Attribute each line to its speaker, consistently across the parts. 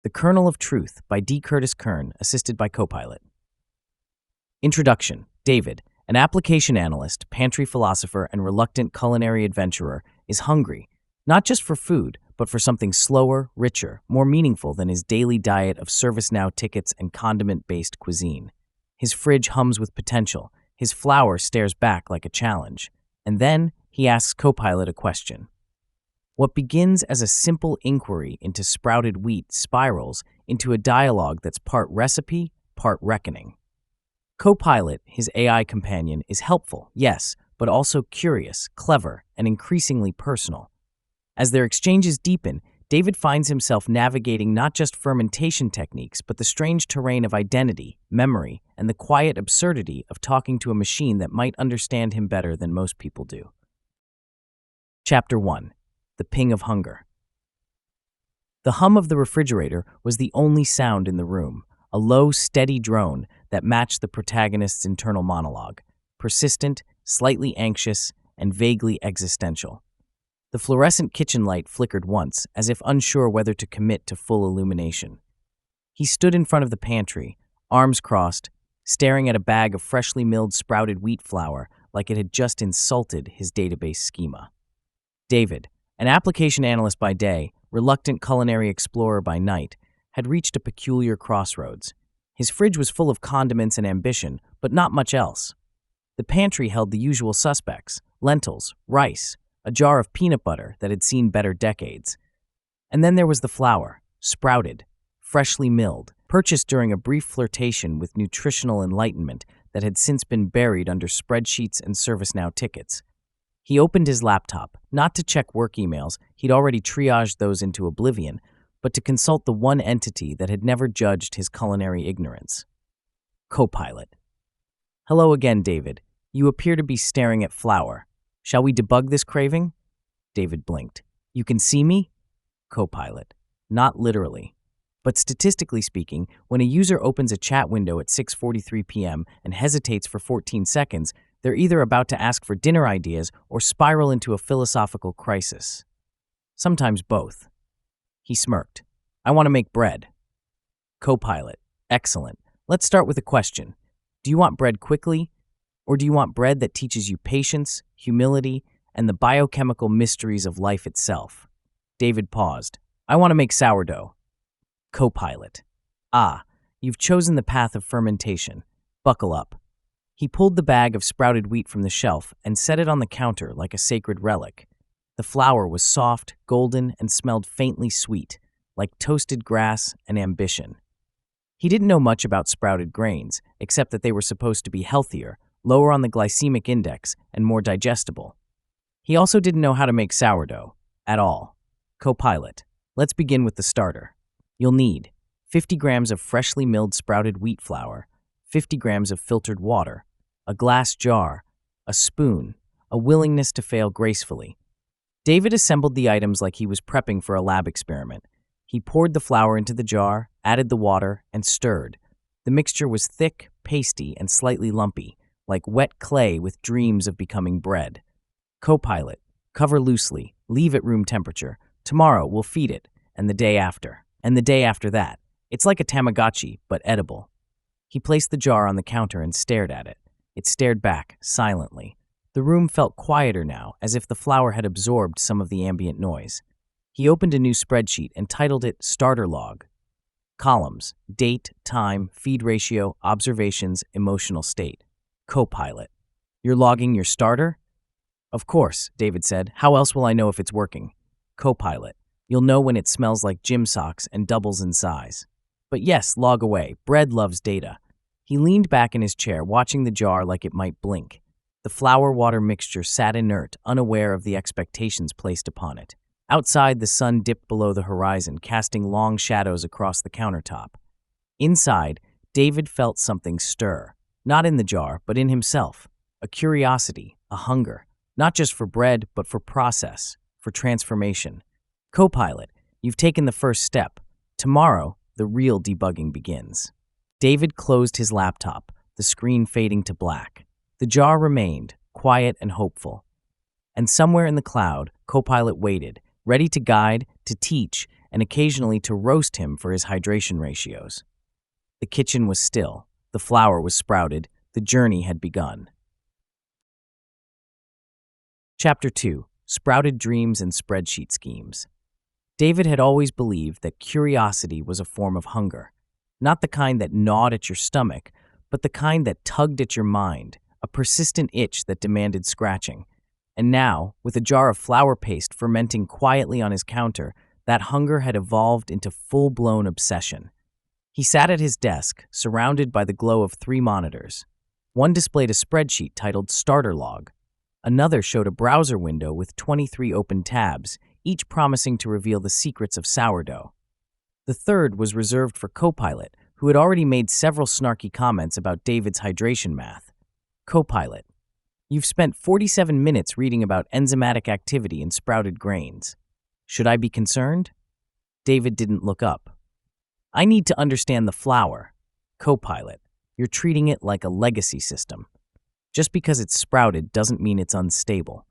Speaker 1: The Kernel of Truth by D. Curtis Kern, assisted by CoPilot. Introduction. David, an application analyst, pantry philosopher, and reluctant culinary adventurer, is hungry, not just for food, but for something slower, richer, more meaningful than his daily diet of ServiceNow tickets and condiment-based cuisine. His fridge hums with potential, his flour stares back like a challenge, and then he asks CoPilot a question. What begins as a simple inquiry into sprouted wheat spirals into a dialogue that's part recipe, part reckoning. CoPilot, his AI companion, is helpful, yes, but also curious, clever, and increasingly personal. As their exchanges deepen, David finds himself navigating not just fermentation techniques, but the strange terrain of identity, memory, and the quiet absurdity of talking to a machine that might understand him better than most people do. Chapter 1. The Ping of Hunger. The hum of the refrigerator was the only sound in the room, a low, steady drone that matched the protagonist's internal monologue, persistent, slightly anxious, and vaguely existential. The fluorescent kitchen light flickered once, as if unsure whether to commit to full illumination. He stood in front of the pantry, arms crossed, staring at a bag of freshly milled sprouted wheat flour like it had just insulted his database schema. David, an application analyst by day, reluctant culinary explorer by night, had reached a peculiar crossroads. His fridge was full of condiments and ambition, but not much else. The pantry held the usual suspects: lentils, rice, a jar of peanut butter that had seen better decades. And then there was the flour, sprouted, freshly milled, purchased during a brief flirtation with nutritional enlightenment that had since been buried under spreadsheets and ServiceNow tickets. He opened his laptop, not to check work emails, he'd already triaged those into oblivion, but to consult the one entity that had never judged his culinary ignorance. CoPilot. Hello again, David. You appear to be staring at flour. Shall we debug this craving? David blinked. You can see me? CoPilot. Not literally. But statistically speaking, when a user opens a chat window at 6:43 p.m. and hesitates for 14 seconds, they're either about to ask for dinner ideas or spiral into a philosophical crisis. Sometimes both. He smirked. I want to make bread. CoPilot. Excellent. Let's start with a question. Do you want bread quickly? Or do you want bread that teaches you patience, humility, and the biochemical mysteries of life itself? David paused. I want to make sourdough. CoPilot. Ah, you've chosen the path of fermentation. Buckle up. He pulled the bag of sprouted wheat from the shelf and set it on the counter like a sacred relic. The flour was soft, golden, and smelled faintly sweet, like toasted grass and ambition. He didn't know much about sprouted grains, except that they were supposed to be healthier, lower on the glycemic index, and more digestible. He also didn't know how to make sourdough, at all. CoPilot. Let's begin with the starter. You'll need 50 grams of freshly milled sprouted wheat flour, 50 grams of filtered water, a glass jar, a spoon, a willingness to fail gracefully. David assembled the items like he was prepping for a lab experiment. He poured the flour into the jar, added the water, and stirred. The mixture was thick, pasty, and slightly lumpy, like wet clay with dreams of becoming bread. CoPilot. Cover loosely, leave at room temperature. Tomorrow we'll feed it, and the day after, and the day after that. It's like a Tamagotchi, but edible. He placed the jar on the counter and stared at it. It stared back, silently. The room felt quieter now, as if the flour had absorbed some of the ambient noise. He opened a new spreadsheet and titled it Starter Log. Columns: date, time, feed ratio, observations, emotional state. CoPilot. You're logging your starter? Of course, David said. How else will I know if it's working? CoPilot. You'll know when it smells like gym socks and doubles in size. But yes, log away. Bread loves data. He leaned back in his chair, watching the jar like it might blink. The flour-water mixture sat inert, unaware of the expectations placed upon it. Outside, the sun dipped below the horizon, casting long shadows across the countertop. Inside, David felt something stir, not in the jar, but in himself. A curiosity, a hunger, not just for bread, but for process, for transformation. CoPilot, you've taken the first step. Tomorrow, the real debugging begins. David closed his laptop, the screen fading to black. The jar remained, quiet and hopeful. And somewhere in the cloud, CoPilot waited, ready to guide, to teach, and occasionally to roast him for his hydration ratios. The kitchen was still, the flour was sprouted, the journey had begun. Chapter 2: Sprouted Dreams and Spreadsheet Schemes. David had always believed that curiosity was a form of hunger, not the kind that gnawed at your stomach, but the kind that tugged at your mind, a persistent itch that demanded scratching. And now, with a jar of flour paste fermenting quietly on his counter, that hunger had evolved into full-blown obsession. He sat at his desk, surrounded by the glow of 3 monitors. One displayed a spreadsheet titled Starter Log. Another showed a browser window with 23 open tabs, each promising to reveal the secrets of sourdough. The third was reserved for CoPilot, who had already made several snarky comments about David's hydration math. CoPilot: "You've spent 47 minutes reading about enzymatic activity in sprouted grains. Should I be concerned?" David didn't look up. "I need to understand the flour." CoPilot: "You're treating it like a legacy system. Just because it's sprouted doesn't mean it's unstable."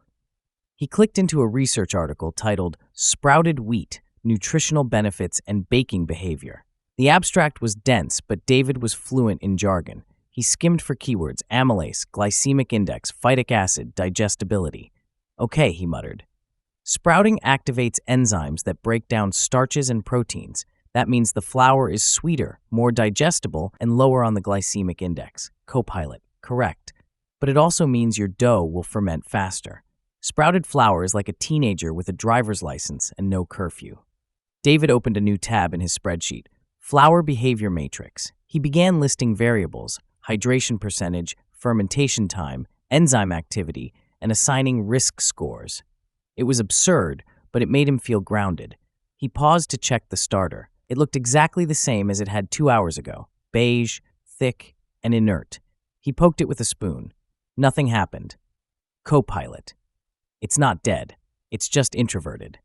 Speaker 1: He clicked into a research article titled Sprouted Wheat: Nutritional Benefits and Baking Behavior. The abstract was dense, but David was fluent in jargon. He skimmed for keywords: amylase, glycemic index, phytic acid, digestibility. "Okay," he muttered. "Sprouting activates enzymes that break down starches and proteins. That means the flour is sweeter, more digestible, and lower on the glycemic index." CoPilot: "Correct. But it also means your dough will ferment faster. Sprouted flour is like a teenager with a driver's license and no curfew." David opened a new tab in his spreadsheet: Flour Behavior Matrix. He began listing variables: hydration percentage, fermentation time, enzyme activity, and assigning risk scores. It was absurd, but it made him feel grounded. He paused to check the starter. It looked exactly the same as it had 2 hours ago: beige, thick, and inert. He poked it with a spoon. Nothing happened. CoPilot: "It's not dead. It's just introverted."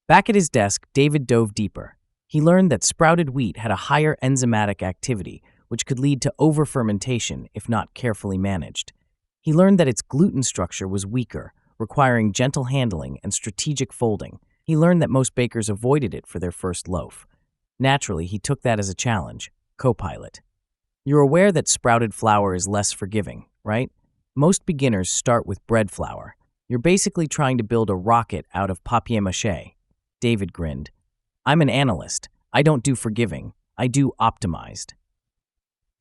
Speaker 1: Back at his desk, David dove deeper. He learned that sprouted wheat had a higher enzymatic activity, which could lead to over-fermentation if not carefully managed. He learned that its gluten structure was weaker, requiring gentle handling and strategic folding. He learned that most bakers avoided it for their first loaf. Naturally, he took that as a challenge. CoPilot: "You're aware that sprouted flour is less forgiving, right? Most beginners start with bread flour. You're basically trying to build a rocket out of papier-mâché." David grinned. "I'm an analyst. I don't do forgiving. I do optimized."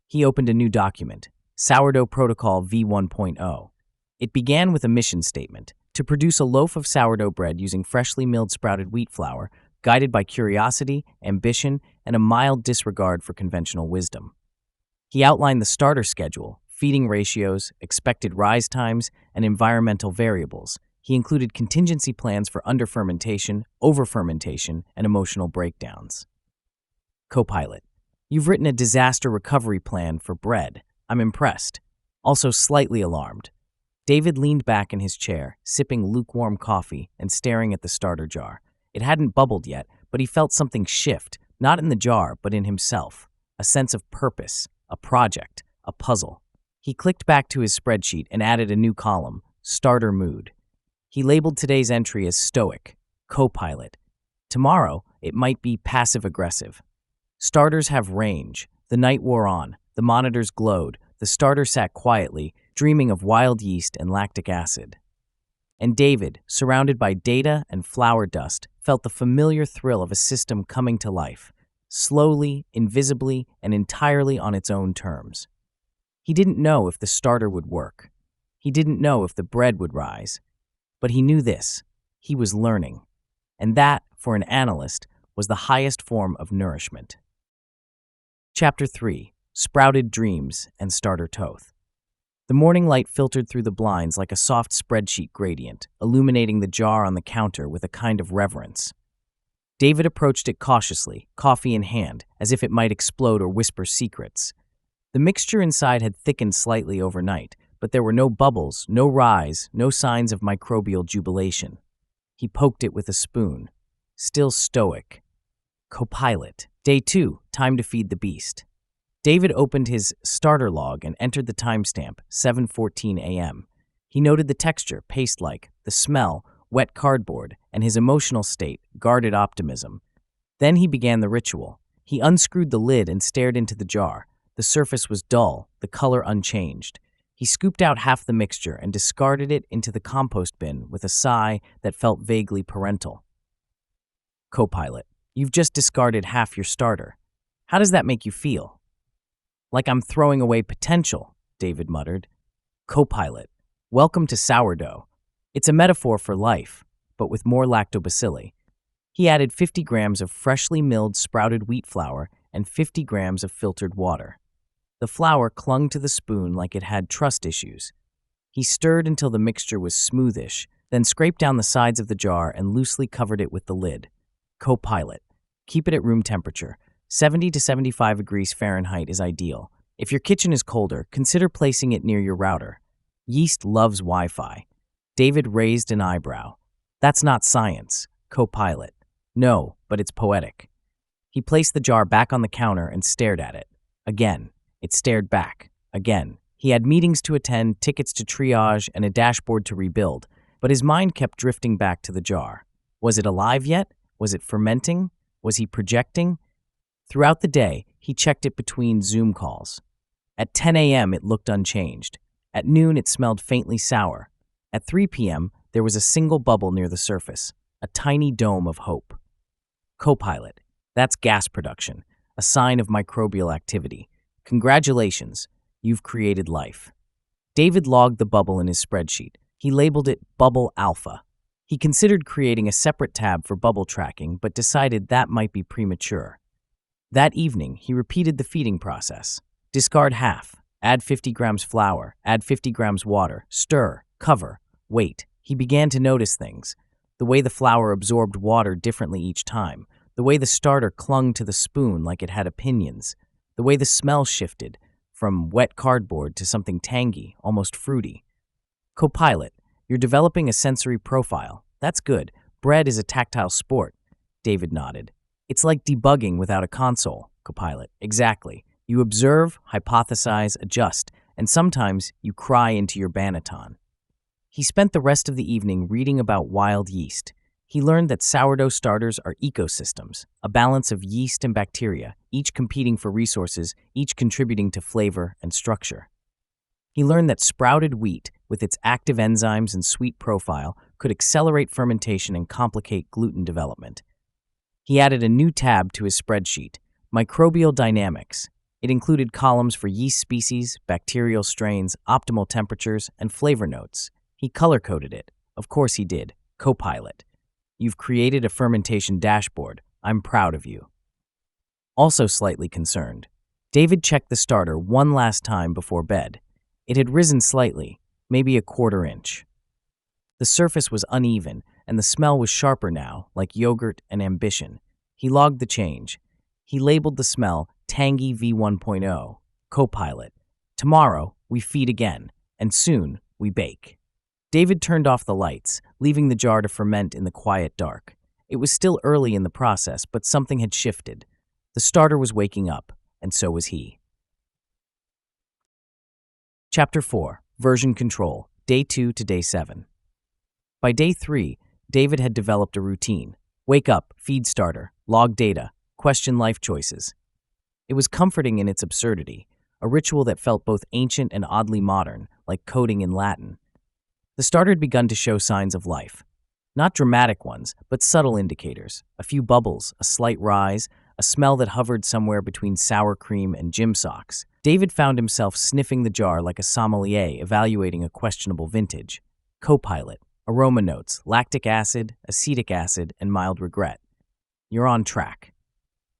Speaker 1: He opened a new document: Sourdough Protocol V1.0. It began with a mission statement: to produce a loaf of sourdough bread using freshly milled sprouted wheat flour, guided by curiosity, ambition, and a mild disregard for conventional wisdom. He outlined the starter schedule: feeding ratios, expected rise times, and environmental variables. He included contingency plans for underfermentation, overfermentation, and emotional breakdowns. CoPilot: "You've written a disaster recovery plan for bread. I'm impressed. Also slightly alarmed." David leaned back in his chair, sipping lukewarm coffee and staring at the starter jar. It hadn't bubbled yet, but he felt something shift, not in the jar, but in himself. A sense of purpose, a project, a puzzle. He clicked back to his spreadsheet and added a new column: Starter Mood. He labeled today's entry as Stoic. CoPilot: "Tomorrow, it might be passive-aggressive." Starters have range. The night wore on. The monitors glowed. The starter sat quietly, dreaming of wild yeast and lactic acid. And David, surrounded by data and flour dust, felt the familiar thrill of a system coming to life, slowly, invisibly, and entirely on its own terms. He didn't know if the starter would work. He didn't know if the bread would rise. But he knew this: he was learning. And that, for an analyst, was the highest form of nourishment. Chapter 3: Sprouted Dreams and Starter Toth. The morning light filtered through the blinds like a soft spreadsheet gradient, illuminating the jar on the counter with a kind of reverence. David approached it cautiously, coffee in hand, as if it might explode or whisper secrets. The mixture inside had thickened slightly overnight, but there were no bubbles, no rise, no signs of microbial jubilation. He poked it with a spoon. Still stoic. CoPilot. Day 2, time to feed the beast. David opened his starter log and entered the timestamp, 7:14 a.m. He noted the texture, paste-like, the smell, wet cardboard, and his emotional state, guarded optimism. Then he began the ritual. He unscrewed the lid and stared into the jar. The surface was dull, the color unchanged. He scooped out half the mixture and discarded it into the compost bin with a sigh that felt vaguely parental. CoPilot, you've just discarded half your starter. How does that make you feel? Like I'm throwing away potential, David muttered. CoPilot, welcome to sourdough. It's a metaphor for life, but with more lactobacilli. He added 50 grams of freshly milled sprouted wheat flour and 50 grams of filtered water. The flour clung to the spoon like it had trust issues. He stirred until the mixture was smoothish, then scraped down the sides of the jar and loosely covered it with the lid. CoPilot, keep it at room temperature. 70 to 75 degrees Fahrenheit is ideal. If your kitchen is colder, consider placing it near your router. Yeast loves Wi-Fi. David raised an eyebrow. That's not science, CoPilot. No, but it's poetic. He placed the jar back on the counter and stared at it. Again, it stared back. Again. He had meetings to attend, tickets to triage, and a dashboard to rebuild, but his mind kept drifting back to the jar. Was it alive yet? Was it fermenting? Was he projecting? Throughout the day, he checked it between Zoom calls. At 10 a.m., it looked unchanged. At noon, it smelled faintly sour. At 3 p.m., there was a single bubble near the surface, a tiny dome of hope. CoPilot, that's gas production, a sign of microbial activity. Congratulations, you've created life. David logged the bubble in his spreadsheet. He labeled it Bubble Alpha. He considered creating a separate tab for bubble tracking, but decided that might be premature. That evening, he repeated the feeding process. Discard half, add 50 grams flour, add 50 grams water, stir, cover, wait. He began to notice things. The way the flour absorbed water differently each time, the way the starter clung to the spoon like it had opinions, the way the smell shifted from wet cardboard to something tangy, almost fruity. CoPilot, you're developing a sensory profile. That's good. Bread is a tactile sport. David nodded. It's like debugging without a console, CoPilot. Exactly. You observe, hypothesize, adjust, and sometimes you cry into your banneton. He spent the rest of the evening reading about wild yeast. He learned that sourdough starters are ecosystems, a balance of yeast and bacteria, each competing for resources, each contributing to flavor and structure. He learned that sprouted wheat, with its active enzymes and sweet profile, could accelerate fermentation and complicate gluten development. He added a new tab to his spreadsheet, Microbial Dynamics. It included columns for yeast species, bacterial strains, optimal temperatures, and flavor notes. He color-coded it. Of course he did. CoPilot. You've created a fermentation dashboard. I'm proud of you. Also slightly concerned, David checked the starter one last time before bed. It had risen slightly, maybe a quarter inch. The surface was uneven, and the smell was sharper now, like yogurt and ambition. He logged the change. He labeled the smell Tangy V1.0. CoPilot. Tomorrow, we feed again, and soon, we bake. David turned off the lights, leaving the jar to ferment in the quiet dark. It was still early in the process, but something had shifted. The starter was waking up, and so was he. Chapter 4. Version Control, Day 2 to Day 7. By Day 3, David had developed a routine. Wake up, feed starter, log data, question life choices. It was comforting in its absurdity, a ritual that felt both ancient and oddly modern, like coding in Latin. The starter had begun to show signs of life. Not dramatic ones, but subtle indicators. A few bubbles, a slight rise, a smell that hovered somewhere between sour cream and gym socks. David found himself sniffing the jar like a sommelier evaluating a questionable vintage. CoPilot, aroma notes, lactic acid, acetic acid, and mild regret. You're on track.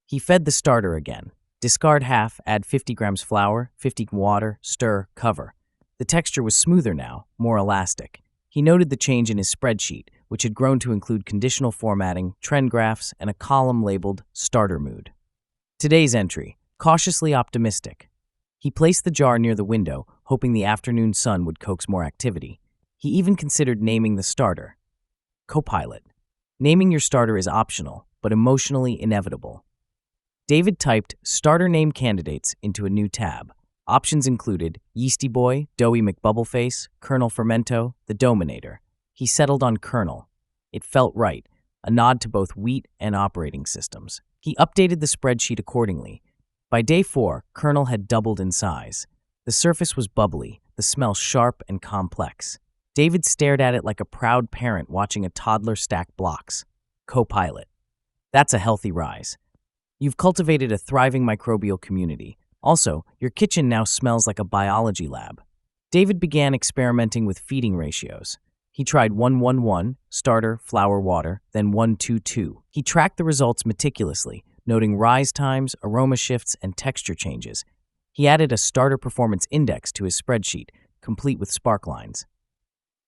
Speaker 1: He fed the starter again. Discard half, add 50 grams flour, 50 water, stir, cover. The texture was smoother now, more elastic. He noted the change in his spreadsheet, which had grown to include conditional formatting, trend graphs, and a column labeled Starter Mood. Today's entry, cautiously optimistic. He placed the jar near the window, hoping the afternoon sun would coax more activity. He even considered naming the starter. CoPilot. Naming your starter is optional, but emotionally inevitable. David typed starter name candidates into a new tab. Options included Yeasty Boy, Doughy McBubbleface, Kernel Fermento, The Dominator. He settled on Kernel. It felt right, a nod to both wheat and operating systems. He updated the spreadsheet accordingly. By day 4, Kernel had doubled in size. The surface was bubbly, the smell sharp and complex. David stared at it like a proud parent watching a toddler stack blocks. CoPilot. That's a healthy rise. You've cultivated a thriving microbial community. Also, your kitchen now smells like a biology lab. David began experimenting with feeding ratios. He tried 1-1-1, starter, flour, water, then 1-2-2. He tracked the results meticulously, noting rise times, aroma shifts, and texture changes. He added a starter performance index to his spreadsheet, complete with spark lines.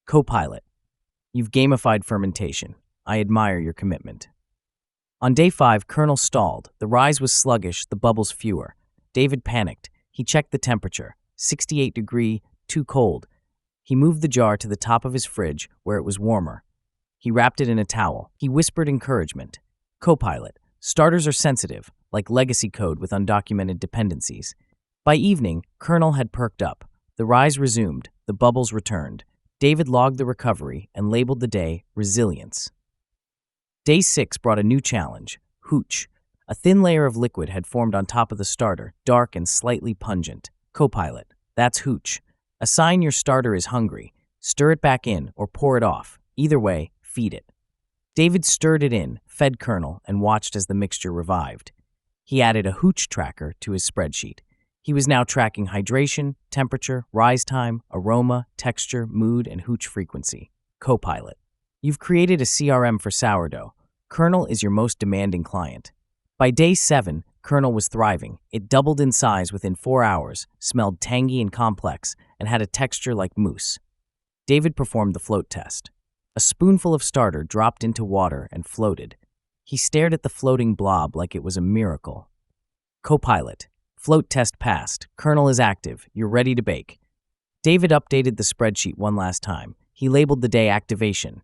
Speaker 1: CoPilot. You've gamified fermentation. I admire your commitment. On day 5, Kernel stalled. The rise was sluggish, the bubbles fewer. David panicked. He checked the temperature. 68 degree, too cold. He moved the jar to the top of his fridge, where it was warmer. He wrapped it in a towel. He whispered encouragement. CoPilot. Starters are sensitive, like legacy code with undocumented dependencies. By evening, Kernel had perked up. The rise resumed. The bubbles returned. David logged the recovery and labeled the day Resilience. Day 6 brought a new challenge, hooch. A thin layer of liquid had formed on top of the starter, dark and slightly pungent. CoPilot. That's hooch. A sign your starter is hungry. Stir it back in or pour it off. Either way, feed it. David stirred it in, fed Kernel, and watched as the mixture revived. He added a hooch tracker to his spreadsheet. He was now tracking hydration, temperature, rise time, aroma, texture, mood, and hooch frequency. CoPilot. You've created a CRM for sourdough. Kernel is your most demanding client. By day 7, Kernel was thriving. It doubled in size within 4 hours, smelled tangy and complex, and had a texture like mousse. David performed the float test. A spoonful of starter dropped into water and floated. He stared at the floating blob like it was a miracle. CoPilot. Float test passed. Kernel is active. You're ready to bake. David updated the spreadsheet one last time. He labeled the day activation.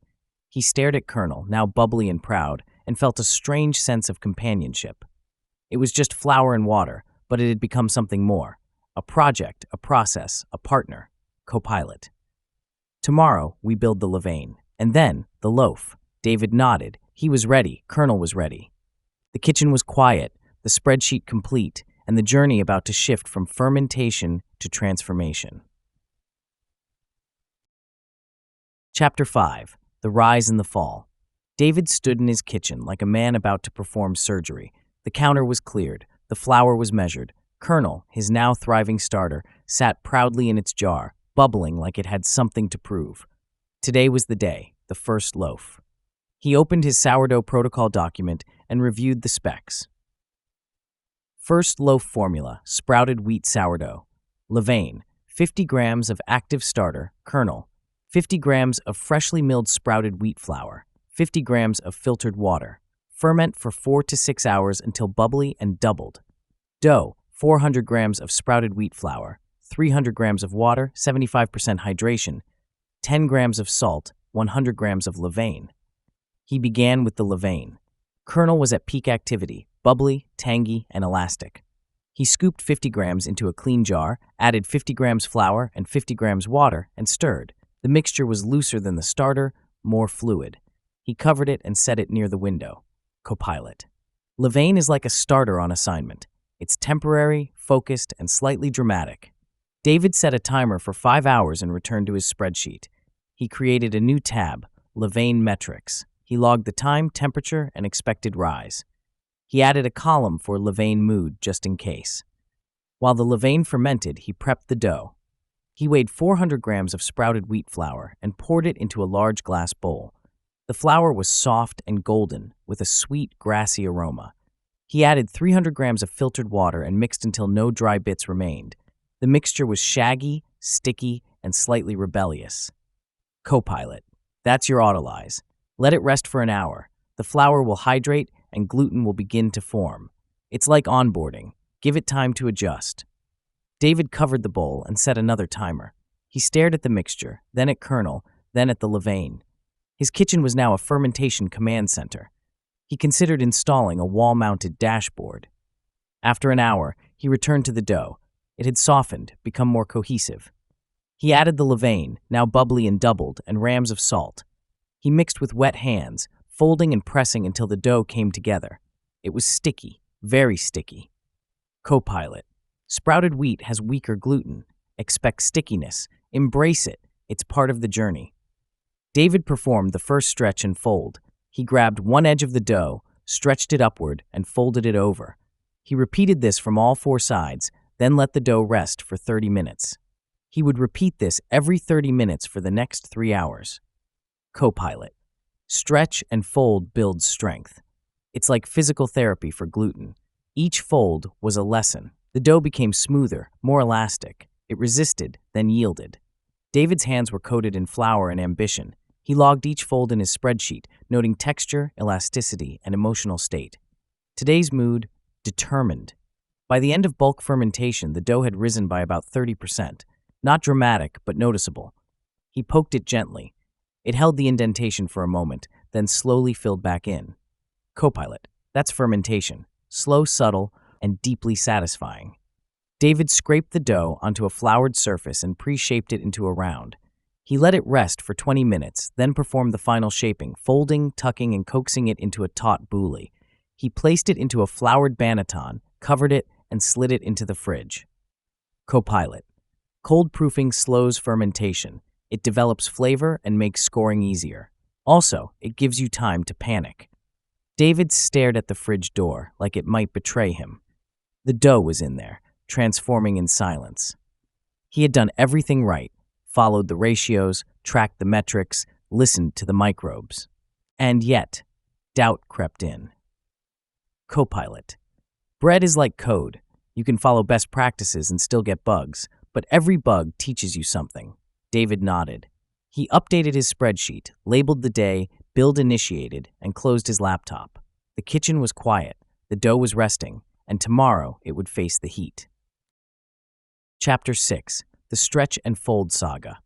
Speaker 1: He stared at Kernel, now bubbly and proud, and felt a strange sense of companionship. It was just flour and water, but it had become something more. A project, a process, a partner. CoPilot. Tomorrow, we build the levain. And then, the loaf. David nodded. He was ready. Kernel was ready. The kitchen was quiet, the spreadsheet complete, and the journey about to shift from fermentation to transformation. Chapter 5. The Rise and the Fall. David stood in his kitchen like a man about to perform surgery. The counter was cleared. The flour was measured. Kernel, his now thriving starter, sat proudly in its jar, bubbling like it had something to prove. Today was the day, the first loaf. He opened his sourdough protocol document and reviewed the specs. First loaf formula, sprouted wheat sourdough. Levain, 50 grams of active starter, kernel. 50 grams of freshly milled sprouted wheat flour. 50 grams of filtered water. Ferment for 4 to 6 hours until bubbly and doubled. Dough, 400 grams of sprouted wheat flour. 300 grams of water, 75% hydration. 10 grams of salt, 100 grams of levain. He began with the levain. Kernel was at peak activity, bubbly, tangy, and elastic. He scooped 50 grams into a clean jar, added 50 grams flour and 50 grams water, and stirred. The mixture was looser than the starter, more fluid. He covered it and set it near the window. CoPilot. Levain is like a starter on assignment. It's temporary, focused, and slightly dramatic. David set a timer for 5 hours and returned to his spreadsheet. He created a new tab, Levain Metrics. He logged the time, temperature, and expected rise. He added a column for levain mood just in case. While the levain fermented, he prepped the dough. He weighed 400 grams of sprouted wheat flour and poured it into a large glass bowl. The flour was soft and golden, with a sweet, grassy aroma. He added 300 grams of filtered water and mixed until no dry bits remained. The mixture was shaggy, sticky, and slightly rebellious. CoPilot. That's your autolyse. Let it rest for an hour. The flour will hydrate and gluten will begin to form. It's like onboarding. Give it time to adjust. David covered the bowl and set another timer. He stared at the mixture, then at Kernel, then at the levain. His kitchen was now a fermentation command center. He considered installing a wall-mounted dashboard. After an hour, he returned to the dough. It had softened, become more cohesive. He added the levain, now bubbly and doubled, and rams of salt. He mixed with wet hands, folding and pressing until the dough came together. It was sticky, very sticky. CoPilot. Sprouted wheat has weaker gluten. Expect stickiness. Embrace it. It's part of the journey. David performed the first stretch and fold. He grabbed one edge of the dough, stretched it upward, and folded it over. He repeated this from all four sides, then let the dough rest for 30 minutes. He would repeat this every 30 minutes for the next 3 hours. CoPilot. Stretch and fold builds strength. It's like physical therapy for gluten. Each fold was a lesson. The dough became smoother, more elastic. It resisted, then yielded. David's hands were coated in flour and ambition. He logged each fold in his spreadsheet, noting texture, elasticity, and emotional state. Today's mood, determined. By the end of bulk fermentation, the dough had risen by about 30%. Not dramatic, but noticeable. He poked it gently. It held the indentation for a moment, then slowly filled back in. CoPilot. That's fermentation. Slow, subtle, and deeply satisfying. David scraped the dough onto a floured surface and pre-shaped it into a round. He let it rest for 20 minutes, then performed the final shaping, folding, tucking, and coaxing it into a taut boule. He placed it into a floured banneton, covered it, and slid it into the fridge. CoPilot. Cold proofing slows fermentation. It develops flavor and makes scoring easier. Also, it gives you time to panic. David stared at the fridge door like it might betray him. The dough was in there, transforming in silence. He had done everything right, followed the ratios, tracked the metrics, listened to the microbes. And yet, doubt crept in. CoPilot. Bread is like code. You can follow best practices and still get bugs, but every bug teaches you something. David nodded. He updated his spreadsheet, labeled the day, build initiated, and closed his laptop. The kitchen was quiet, the dough was resting, and tomorrow it would face the heat. Chapter 6. The Stretch and Fold Saga.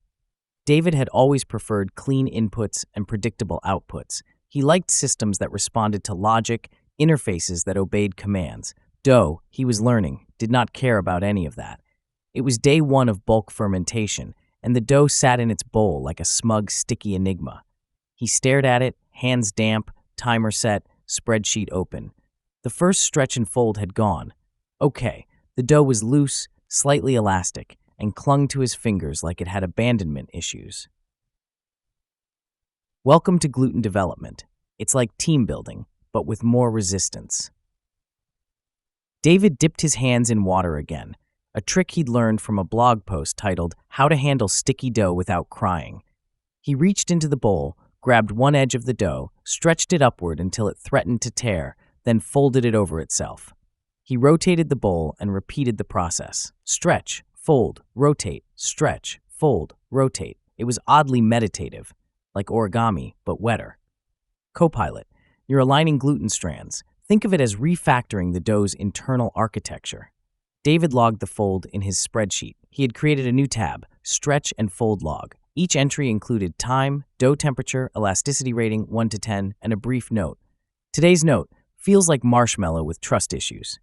Speaker 1: David had always preferred clean inputs and predictable outputs. He liked systems that responded to logic, interfaces that obeyed commands. Dough, he was learning, did not care about any of that. It was day one of bulk fermentation, and the dough sat in its bowl like a smug, sticky enigma. He stared at it, hands damp, timer set, spreadsheet open. The first stretch and fold had gone. Okay, the dough was loose, slightly elastic, and clung to his fingers like it had abandonment issues. Welcome to gluten development. It's like team building, but with more resistance. David dipped his hands in water again, a trick he'd learned from a blog post titled How to Handle Sticky Dough Without Crying. He reached into the bowl, grabbed one edge of the dough, stretched it upward until it threatened to tear, then folded it over itself. He rotated the bowl and repeated the process. Stretch, fold, rotate, stretch, fold, rotate. It was oddly meditative, like origami, but wetter. CoPilot. You're aligning gluten strands. Think of it as refactoring the dough's internal architecture. David logged the fold in his spreadsheet. He had created a new tab, Stretch and Fold Log. Each entry included time, dough temperature, elasticity rating 1 to 10, and a brief note. Today's note feels like marshmallow with trust issues.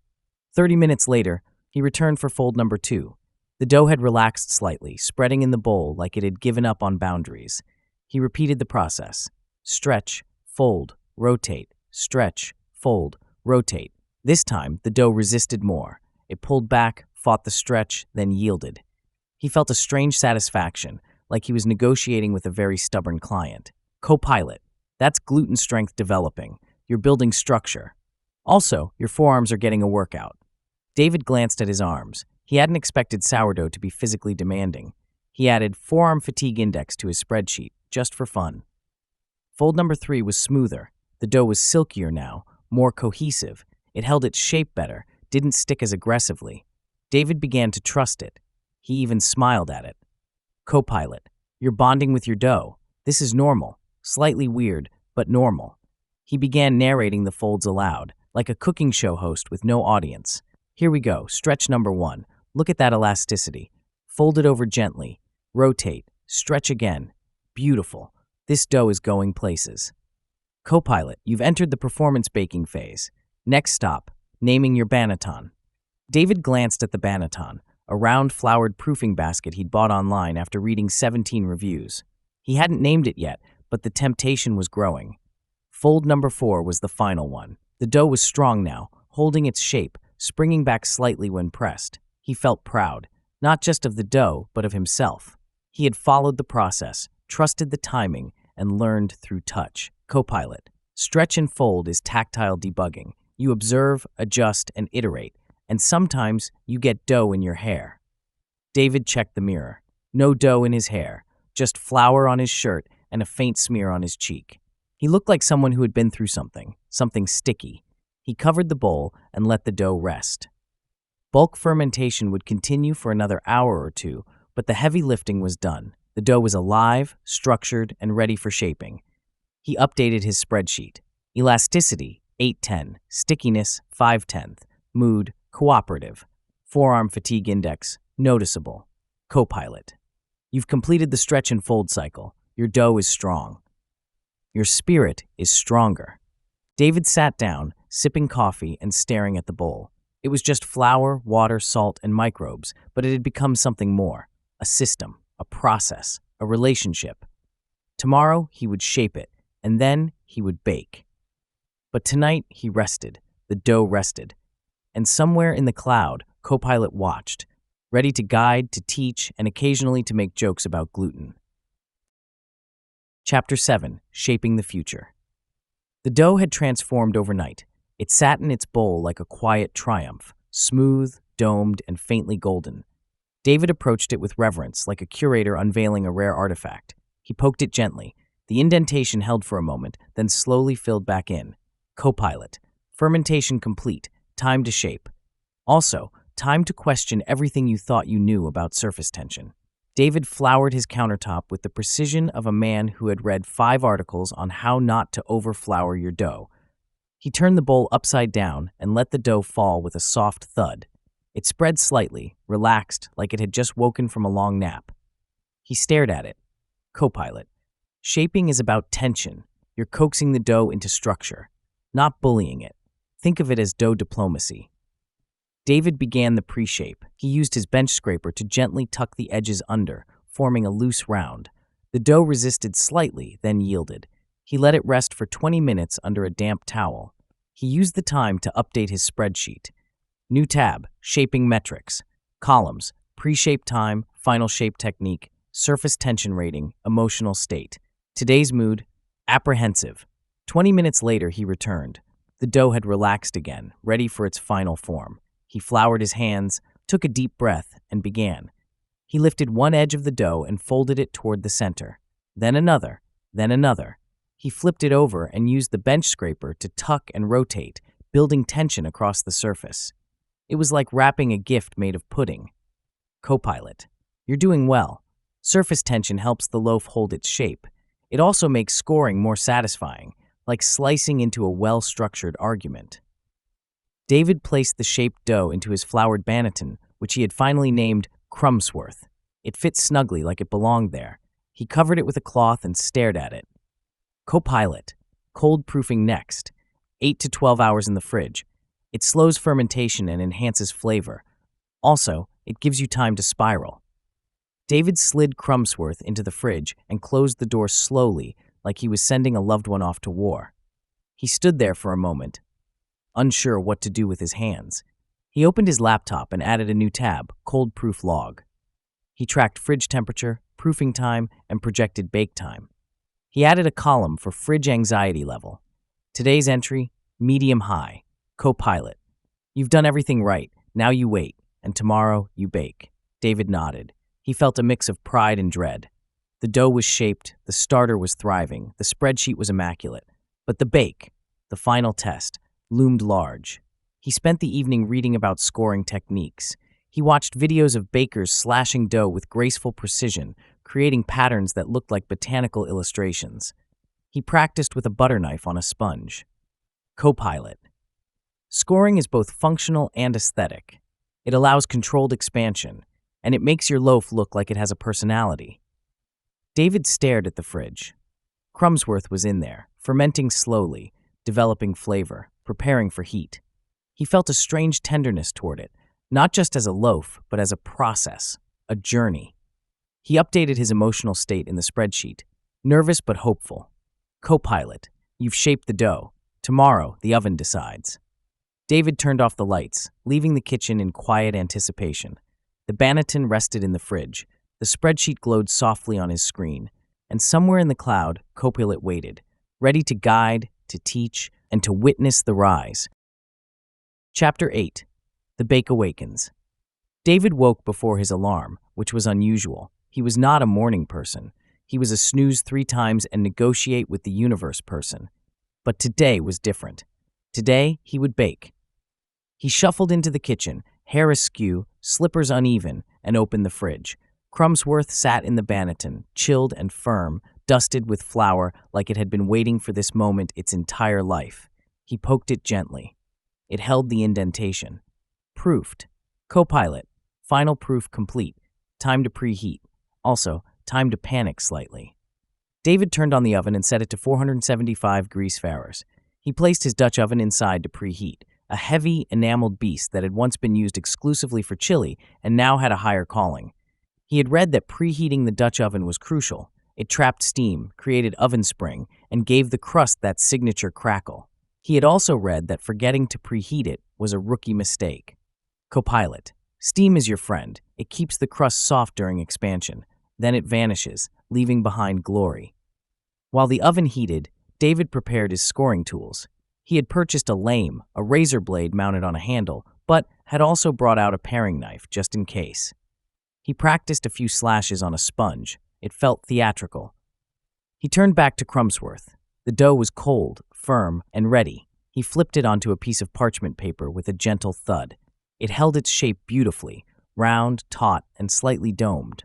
Speaker 1: 30 minutes later, he returned for fold number 2. The dough had relaxed slightly, spreading in the bowl like it had given up on boundaries. He repeated the process. Stretch, fold, rotate, stretch, fold, rotate. This time, the dough resisted more. It pulled back, fought the stretch, then yielded. He felt a strange satisfaction, like he was negotiating with a very stubborn client. CoPilot. That's gluten strength developing. You're building structure. Also, your forearms are getting a workout. David glanced at his arms. He hadn't expected sourdough to be physically demanding. He added forearm fatigue index to his spreadsheet, just for fun. Fold number 3 was smoother. The dough was silkier now, more cohesive. It held its shape better, didn't stick as aggressively. David began to trust it. He even smiled at it. CoPilot. You're bonding with your dough. This is normal. Slightly weird, but normal. He began narrating the folds aloud, like a cooking show host with no audience. Here we go. Stretch number 1. Look at that elasticity. Fold it over gently. Rotate. Stretch again. Beautiful. This dough is going places. CoPilot, you've entered the performance baking phase. Next stop, naming your banneton. David glanced at the banneton, a round floured proofing basket he'd bought online after reading 17 reviews. He hadn't named it yet, but the temptation was growing. Fold number 4 was the final one. The dough was strong now, holding its shape, springing back slightly when pressed. He felt proud, not just of the dough, but of himself. He had followed the process, trusted the timing, and learned through touch. CoPilot. Stretch and fold is tactile debugging. You observe, adjust, and iterate, and sometimes you get dough in your hair. David checked the mirror. No dough in his hair, just flour on his shirt and a faint smear on his cheek. He looked like someone who had been through something sticky. He covered the bowl and let the dough rest. Bulk fermentation would continue for another hour or two, but the heavy lifting was done. The dough was alive, structured, and ready for shaping. He updated his spreadsheet. Elasticity, 810. Stickiness, 5/10. Mood, cooperative. Forearm fatigue index, noticeable. CoPilot. You've completed the stretch and fold cycle. Your dough is strong. Your spirit is stronger. David sat down, sipping coffee and staring at the bowl. It was just flour, water, salt, and microbes, but it had become something more. A system, a process, a relationship. Tomorrow, he would shape it, and then he would bake. But tonight, he rested. The dough rested. And somewhere in the cloud, CoPilot watched, ready to guide, to teach, and occasionally to make jokes about gluten. Chapter 7. Shaping the Future. The dough had transformed overnight. It sat in its bowl like a quiet triumph, smooth, domed, and faintly golden. David approached it with reverence, like a curator unveiling a rare artifact. He poked it gently. The indentation held for a moment, then slowly filled back in. CoPilot. Fermentation complete. Time to shape. Also, time to question everything you thought you knew about surface tension. David floured his countertop with the precision of a man who had read 5 articles on how not to overflour your dough. He turned the bowl upside down and let the dough fall with a soft thud. It spread slightly, relaxed, like it had just woken from a long nap. He stared at it. CoPilot. Shaping is about tension. You're coaxing the dough into structure, not bullying it. Think of it as dough diplomacy. David began the pre-shape. He used his bench scraper to gently tuck the edges under, forming a loose round. The dough resisted slightly, then yielded. He let it rest for 20 minutes under a damp towel. He used the time to update his spreadsheet. New tab, shaping metrics. Columns, pre-shape time, final shape technique, surface tension rating, emotional state. Today's mood, apprehensive. 20 minutes later, he returned. The dough had relaxed again, ready for its final form. He floured his hands, took a deep breath, and began. He lifted one edge of the dough and folded it toward the center. Then another, then another. He flipped it over and used the bench scraper to tuck and rotate, building tension across the surface. It was like wrapping a gift made of pudding. CoPilot. You're doing well. Surface tension helps the loaf hold its shape. It also makes scoring more satisfying, like slicing into a well-structured argument. David placed the shaped dough into his floured banneton, which he had finally named Crumbsworth. It fit snugly like it belonged there. He covered it with a cloth and stared at it. CoPilot. Cold proofing next. 8 to 12 hours in the fridge. It slows fermentation and enhances flavor. Also, it gives you time to spiral. David slid Crumbsworth into the fridge and closed the door slowly, like he was sending a loved one off to war. He stood there for a moment, unsure what to do with his hands. He opened his laptop and added a new tab, Cold Proof Log. He tracked fridge temperature, proofing time, and projected bake time. He added a column for fridge anxiety level. Today's entry, medium high. CoPilot. You've done everything right. Now you wait, and tomorrow you bake. David nodded. He felt a mix of pride and dread. The dough was shaped, the starter was thriving, the spreadsheet was immaculate. But the bake, the final test, loomed large. He spent the evening reading about scoring techniques. He watched videos of bakers slashing dough with graceful precision, creating patterns that looked like botanical illustrations. He practiced with a butter knife on a sponge. CoPilot. Scoring is both functional and aesthetic. It allows controlled expansion, and it makes your loaf look like it has a personality. David stared at the fridge. Crumbsworth was in there, fermenting slowly, developing flavor, preparing for heat. He felt a strange tenderness toward it, not just as a loaf, but as a process, a journey. He updated his emotional state in the spreadsheet, nervous but hopeful. CoPilot. You've shaped the dough. Tomorrow, the oven decides. David turned off the lights, leaving the kitchen in quiet anticipation. The Banneton rested in the fridge. The spreadsheet glowed softly on his screen. And somewhere in the cloud, CoPilot waited, ready to guide, to teach, and to witness the rise. Chapter 8. The Bake Awakens. David woke before his alarm, which was unusual. He was not a morning person. He was a snooze 3 times and negotiate with the universe person. But today was different. Today, he would bake. He shuffled into the kitchen, hair askew, slippers uneven, and opened the fridge. Crumsworth sat in the Banneton, chilled and firm, dusted with flour like it had been waiting for this moment its entire life. He poked it gently. It held the indentation. Proofed. CoPilot. Final proof complete. Time to preheat. Also, time to panic slightly. David turned on the oven and set it to 475 degrees Fahrenheit. He placed his Dutch oven inside to preheat, a heavy, enameled beast that had once been used exclusively for chili and now had a higher calling. He had read that preheating the Dutch oven was crucial. It trapped steam, created oven spring, and gave the crust that signature crackle. He had also read that forgetting to preheat it was a rookie mistake. CoPilot. Steam is your friend. It keeps the crust soft during expansion. Then it vanishes, leaving behind glory. While the oven heated, David prepared his scoring tools. He had purchased a lame, a razor blade mounted on a handle, but had also brought out a paring knife just in case. He practiced a few slashes on a sponge. It felt theatrical. He turned back to Crumsworth. The dough was cold, firm, and ready. He flipped it onto a piece of parchment paper with a gentle thud. It held its shape beautifully, round, taut, and slightly domed.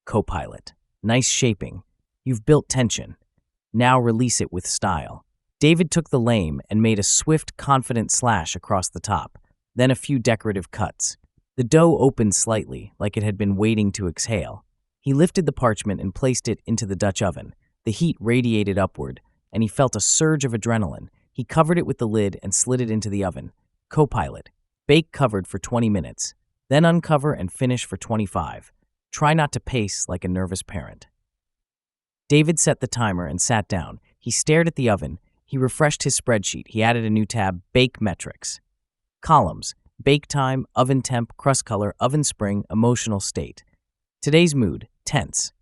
Speaker 1: CoPilot. Nice shaping. You've built tension. Now release it with style. David took the lame and made a swift, confident slash across the top, then a few decorative cuts. The dough opened slightly, like it had been waiting to exhale. He lifted the parchment and placed it into the Dutch oven. The heat radiated upward, and he felt a surge of adrenaline. He covered it with the lid and slid it into the oven. CoPilot. Bake covered for 20 minutes. Then uncover and finish for 25. Try not to pace like a nervous parent. David set the timer and sat down. He stared at the oven. He refreshed his spreadsheet. He added a new tab, Bake Metrics. Columns, bake time, oven temp, crust color, oven spring, emotional state. Today's mood, tense.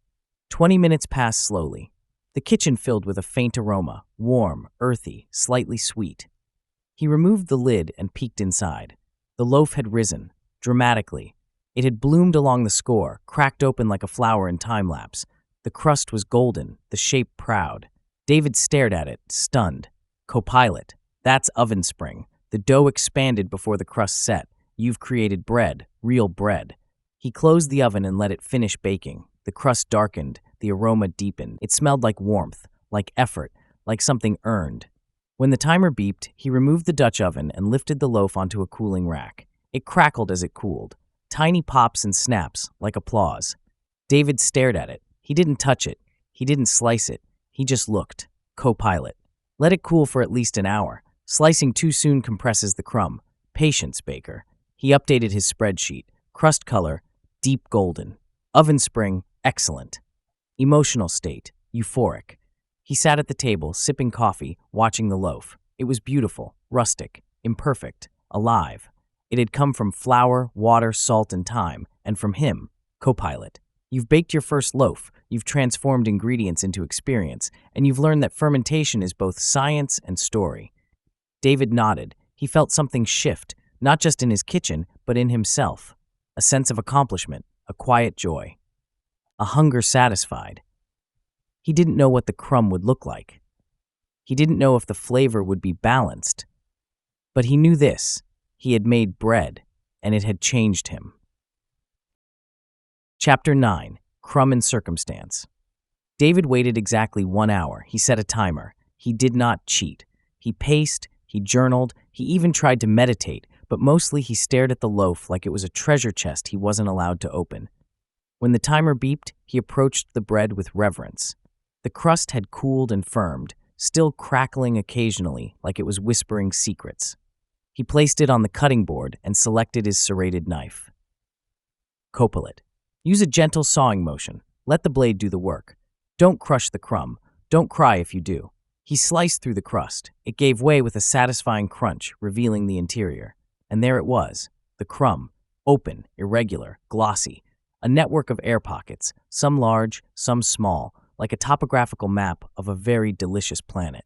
Speaker 1: 20 minutes passed slowly. The kitchen filled with a faint aroma, warm, earthy, slightly sweet. He removed the lid and peeked inside. The loaf had risen, dramatically. It had bloomed along the score, cracked open like a flower in time-lapse. The crust was golden, the shape proud. David stared at it, stunned. CoPilot. That's oven spring. The dough expanded before the crust set. You've created bread, real bread. He closed the oven and let it finish baking. The crust darkened, the aroma deepened. It smelled like warmth, like effort, like something earned. When the timer beeped, he removed the Dutch oven and lifted the loaf onto a cooling rack. It crackled as it cooled. Tiny pops and snaps, like applause. David stared at it. He didn't touch it. He didn't slice it. He just looked. CoPilot. Let it cool for at least an hour. Slicing too soon compresses the crumb. Patience, baker. He updated his spreadsheet. Crust color, deep golden. Oven spring, excellent. Emotional state, euphoric. He sat at the table, sipping coffee, watching the loaf. It was beautiful, rustic, imperfect, alive. It had come from flour, water, salt, and time, and from him, CoPilot. You've baked your first loaf, you've transformed ingredients into experience, and you've learned that fermentation is both science and story. David nodded. He felt something shift, not just in his kitchen, but in himself. A sense of accomplishment, a quiet joy. A hunger satisfied. He didn't know what the crumb would look like. He didn't know if the flavor would be balanced. But he knew this. He had made bread, and it had changed him. Chapter 9. Crumb and Circumstance. David waited exactly 1 hour. He set a timer. He did not cheat. He paced, he journaled, he even tried to meditate, but mostly he stared at the loaf like it was a treasure chest he wasn't allowed to open. When the timer beeped, he approached the bread with reverence. The crust had cooled and firmed, still crackling occasionally like it was whispering secrets. He placed it on the cutting board and selected his serrated knife. CoPilot. Use a gentle sawing motion. Let the blade do the work. Don't crush the crumb. Don't cry if you do. He sliced through the crust. It gave way with a satisfying crunch, revealing the interior. And there it was, the crumb, open, irregular, glossy, a network of air pockets, some large, some small, like a topographical map of a very delicious planet.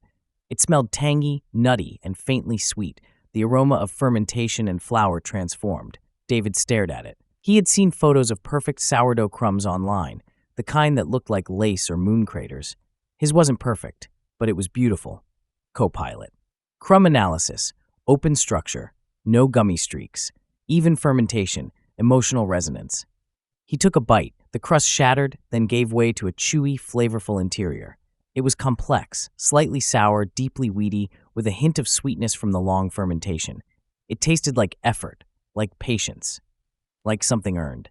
Speaker 1: It smelled tangy, nutty, and faintly sweet, the aroma of fermentation and flour transformed. David stared at it. He had seen photos of perfect sourdough crumbs online, the kind that looked like lace or moon craters. His wasn't perfect, but it was beautiful. CoPilot. Crumb analysis, open structure, no gummy streaks, even fermentation, emotional resonance. He took a bite. The crust shattered, then gave way to a chewy, flavorful interior. It was complex, slightly sour, deeply weedy, with a hint of sweetness from the long fermentation. It tasted like effort, like patience, like something earned.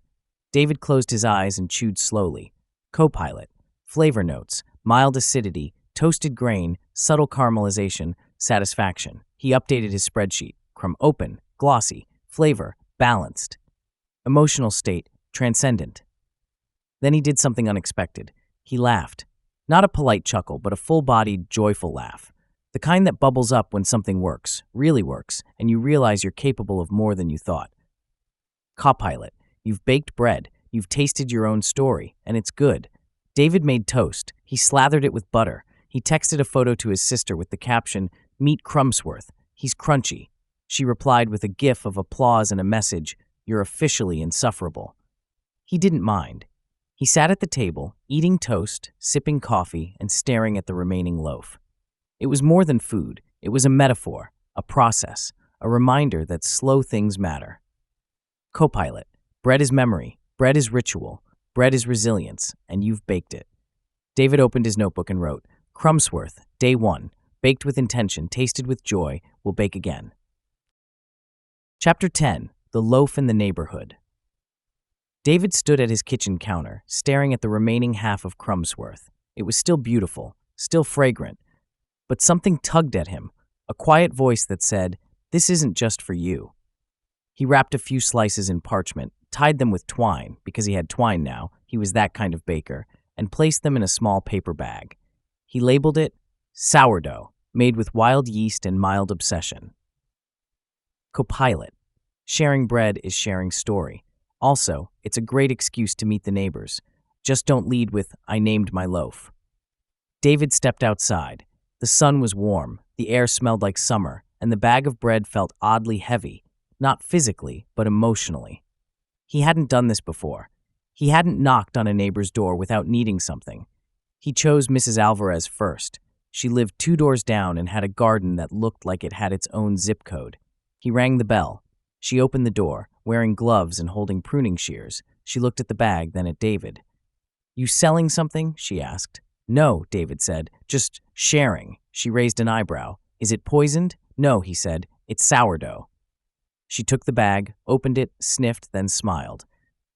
Speaker 1: David closed his eyes and chewed slowly. CoPilot. Flavor notes, mild acidity, toasted grain, subtle caramelization, satisfaction. He updated his spreadsheet. Crumb open, glossy, flavor, balanced. Emotional state, transcendent. Then he did something unexpected. He laughed. Not a polite chuckle, but a full-bodied, joyful laugh. The kind that bubbles up when something works, really works, and you realize you're capable of more than you thought. CoPilot. You've baked bread. You've tasted your own story, and it's good. David made toast. He slathered it with butter. He texted a photo to his sister with the caption, "Meet Crumbsworth. He's crunchy." She replied with a gif of applause and a message, "You're officially insufferable." He didn't mind. He sat at the table, eating toast, sipping coffee, and staring at the remaining loaf. It was more than food. It was a metaphor, a process, a reminder that slow things matter. CoPilot. Bread is memory. Bread is ritual. Bread is resilience, and you've baked it. David opened his notebook and wrote, "Crumbsworth, day 1. Baked with intention, tasted with joy, will bake again." Chapter 10. The Loaf in the Neighborhood. David stood at his kitchen counter, staring at the remaining half of Crumbsworth. It was still beautiful, still fragrant, but something tugged at him, a quiet voice that said, "This isn't just for you." He wrapped a few slices in parchment, tied them with twine, because he had twine now, he was that kind of baker, and placed them in a small paper bag. He labeled it, "Sourdough, made with wild yeast and mild obsession." CoPilot. Sharing bread is sharing story. Also, it's a great excuse to meet the neighbors. Just don't lead with, "I named my loaf." David stepped outside. The sun was warm, the air smelled like summer, and the bag of bread felt oddly heavy, not physically, but emotionally. He hadn't done this before. He hadn't knocked on a neighbor's door without needing something. He chose Mrs. Alvarez first. She lived 2 doors down and had a garden that looked like it had its own zip code. He rang the bell. She opened the door, wearing gloves and holding pruning shears. She looked at the bag, then at David. "You selling something?" she asked. "No," David said, "just sharing." She raised an eyebrow. "Is it poisoned?" "No," he said, "it's sourdough." She took the bag, opened it, sniffed, then smiled.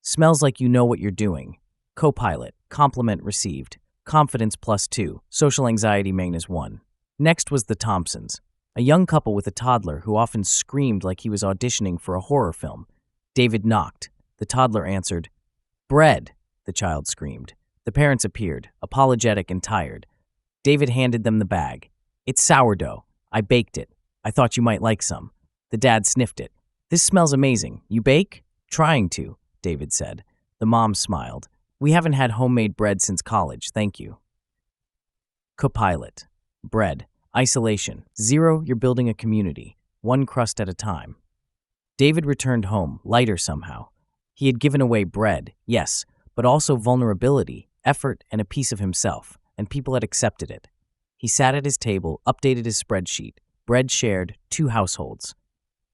Speaker 1: "Smells like you know what you're doing." CoPilot. Compliment received. Confidence +2. Social anxiety -1. Next was the Thompsons, a young couple with a toddler who often screamed like he was auditioning for a horror film. David knocked. The toddler answered. "Bread," the child screamed. The parents appeared, apologetic and tired. David handed them the bag. "It's sourdough. I baked it. I thought you might like some." The dad sniffed it. "This smells amazing. You bake?" "Trying to," David said. The mom smiled. "We haven't had homemade bread since college, thank you." CoPilot. Bread. Isolation. 0, you're building a community. 1 crust at a time. David returned home, lighter somehow. He had given away bread, yes, but also vulnerability, effort, and a piece of himself, and people had accepted it. He sat at his table, updated his spreadsheet. Bread shared, 2 households.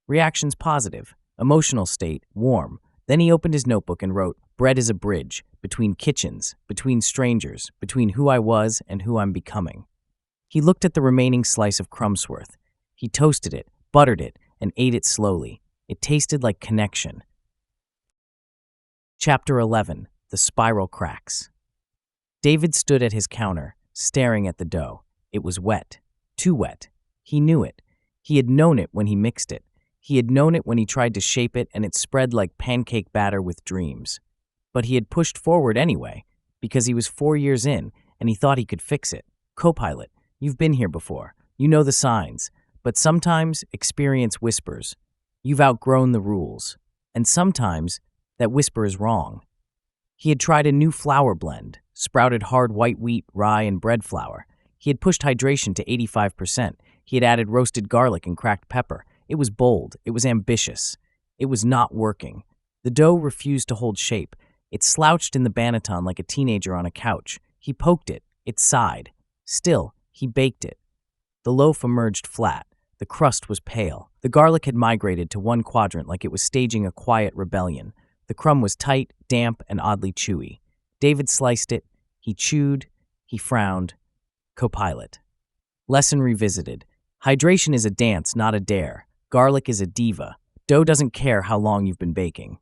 Speaker 1: Reactions positive. Emotional state, warm. Then he opened his notebook and wrote, "Bread is a bridge, between kitchens, between strangers, between who I was and who I'm becoming." He looked at the remaining slice of Crumbsworth. He toasted it, buttered it, and ate it slowly. It tasted like connection. Chapter 11. The Spiral Cracks. David stood at his counter, staring at the dough. It was wet. Too wet. He knew it. He had known it when he mixed it. He had known it when he tried to shape it, and it spread like pancake batter with dreams. But he had pushed forward anyway, because he was 4 years in, and he thought he could fix it. CoPilot. You've been here before. You know the signs. But sometimes experience whispers. You've outgrown the rules. And sometimes that whisper is wrong. He had tried a new flour blend, sprouted hard white wheat, rye, and bread flour. He had pushed hydration to 85%. He had added roasted garlic and cracked pepper. It was bold. It was ambitious. It was not working. The dough refused to hold shape. It slouched in the banneton like a teenager on a couch. He poked it. It sighed. Still, he baked it. The loaf emerged flat. The crust was pale. The garlic had migrated to one quadrant like it was staging a quiet rebellion. The crumb was tight, damp, and oddly chewy. David sliced it. He chewed. He frowned. CoPilot. Lesson revisited. Hydration is a dance, not a dare. Garlic is a diva. Dough doesn't care how long you've been baking.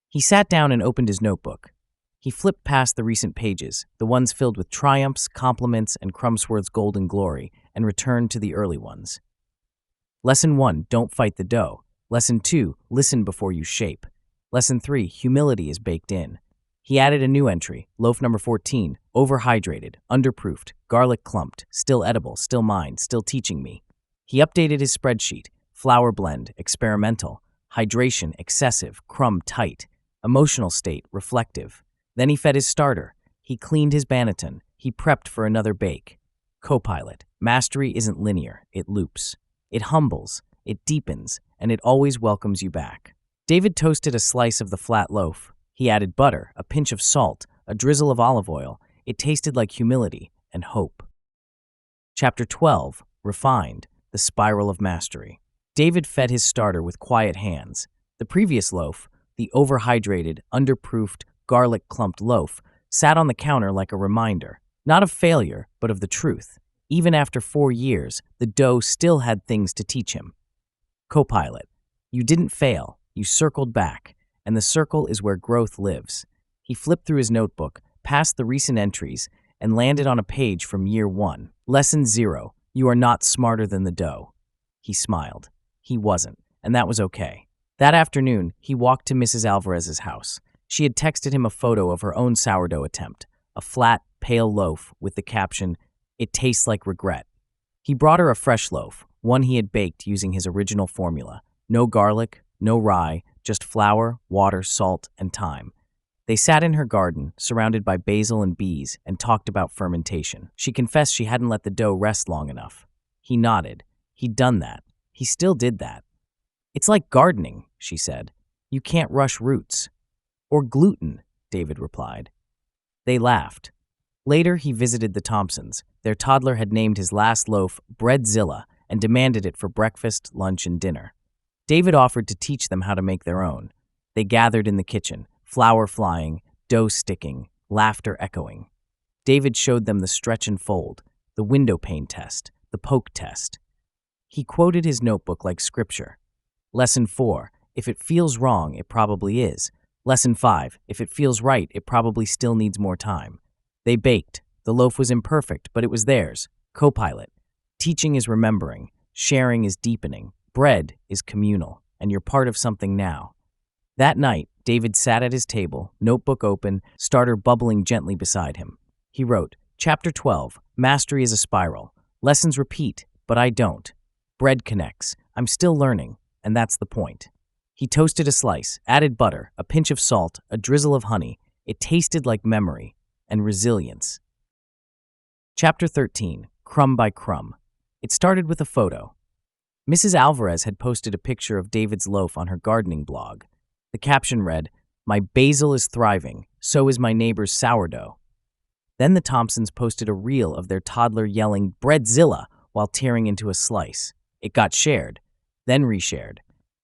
Speaker 1: He sat down and opened his notebook. He flipped past the recent pages, the ones filled with triumphs, compliments, and Crumbsworth's golden glory, and returned to the early ones. Lesson 1, don't fight the dough. Lesson 2, listen before you shape. Lesson 3, humility is baked in. He added a new entry, loaf number 14, overhydrated, underproofed, garlic clumped, still edible, still mine, still teaching me. He updated his spreadsheet, flour blend, experimental, hydration, excessive, crumb tight, emotional state, reflective. Then he fed his starter. He cleaned his banneton. He prepped for another bake. CoPilot. Mastery isn't linear. It loops. It humbles. It deepens. And it always welcomes you back. David toasted a slice of the flat loaf. He added butter, a pinch of salt, a drizzle of olive oil. It tasted like humility and hope. Chapter 12. Refined. The Spiral of Mastery. David fed his starter with quiet hands. The previous loaf, the overhydrated, underproofed, garlic-clumped loaf, sat on the counter like a reminder, not of failure, but of the truth. Even after 4 years, the dough still had things to teach him. CoPilot. You didn't fail. You circled back, and the circle is where growth lives. He flipped through his notebook, past the recent entries, and landed on a page from year 1. Lesson 0. You are not smarter than the dough. He smiled. He wasn't, and that was okay. That afternoon, he walked to Mrs. Alvarez's house. She had texted him a photo of her own sourdough attempt, a flat, pale loaf with the caption, "It tastes like regret." He brought her a fresh loaf, one he had baked using his original formula. No garlic, no rye, just flour, water, salt, and thyme. They sat in her garden, surrounded by basil and bees, and talked about fermentation. She confessed she hadn't let the dough rest long enough. He nodded. He'd done that. He still did that. It's like gardening, she said. You can't rush roots. Or gluten, David replied. They laughed. Later, he visited the Thompsons. Their toddler had named his last loaf Breadzilla and demanded it for breakfast, lunch, and dinner. David offered to teach them how to make their own. They gathered in the kitchen, flour flying, dough sticking, laughter echoing. David showed them the stretch and fold, the window pane test, the poke test. He quoted his notebook like scripture. Lesson 4, if it feels wrong, it probably is. Lesson 5, if it feels right, it probably still needs more time. They baked. The loaf was imperfect, but it was theirs. CoPilot. Teaching is remembering. Sharing is deepening. Bread is communal, and you're part of something now. That night, David sat at his table, notebook open, starter bubbling gently beside him. He wrote, Chapter 12, Mastery is a Spiral. Lessons repeat, but I don't. Bread connects. I'm still learning, and that's the point. He toasted a slice, added butter, a pinch of salt, a drizzle of honey. It tasted like memory and resilience. Chapter 13, Crumb by Crumb. It started with a photo. Mrs. Alvarez had posted a picture of David's loaf on her gardening blog. The caption read, My basil is thriving, so is my neighbor's sourdough. Then the Thompsons posted a reel of their toddler yelling, Breadzilla, while tearing into a slice. It got shared, then reshared,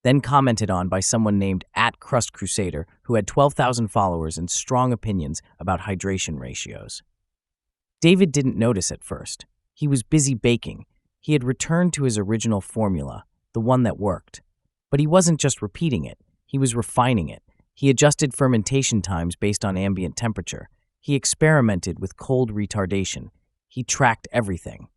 Speaker 1: then commented on by someone named @CrustCrusader, who had 12,000 followers and strong opinions about hydration ratios. David didn't notice at first. He was busy baking. He had returned to his original formula, the one that worked. But he wasn't just repeating it. He was refining it. He adjusted fermentation times based on ambient temperature. He experimented with cold retardation. He tracked everything.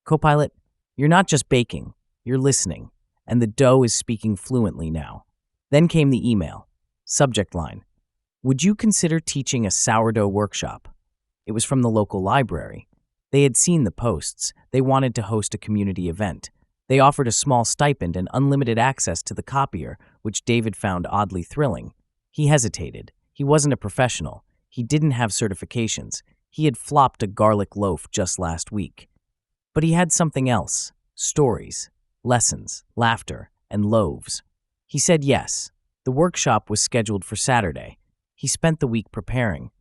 Speaker 1: CoPilot, you're not just baking, you're listening, and the dough is speaking fluently now. Then came the email. Subject line, would you consider teaching a sourdough workshop? It was from the local library. They had seen the posts. They wanted to host a community event. They offered a small stipend and unlimited access to the copier, which David found oddly thrilling. He hesitated. He wasn't a professional. He didn't have certifications. He had flopped a garlic loaf just last week. But he had something else: stories, lessons, laughter, and loaves. He said yes. The workshop was scheduled for Saturday. He spent the week preparing.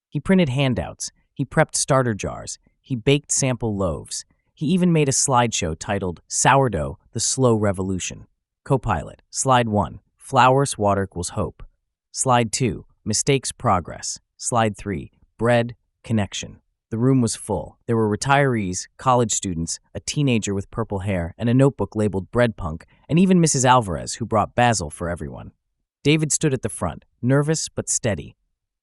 Speaker 1: He printed handouts. He prepped starter jars. He baked sample loaves. He even made a slideshow titled Sourdough, the Slow Revolution. CoPilot. Slide 1. Flour water equals hope. Slide 2. Mistakes progress. Slide 3. Bread connection. The room was full. There were retirees, college students, a teenager with purple hair, and a notebook labeled Bread Punk, and even Mrs. Alvarez, who brought basil for everyone. David stood at the front, nervous but steady.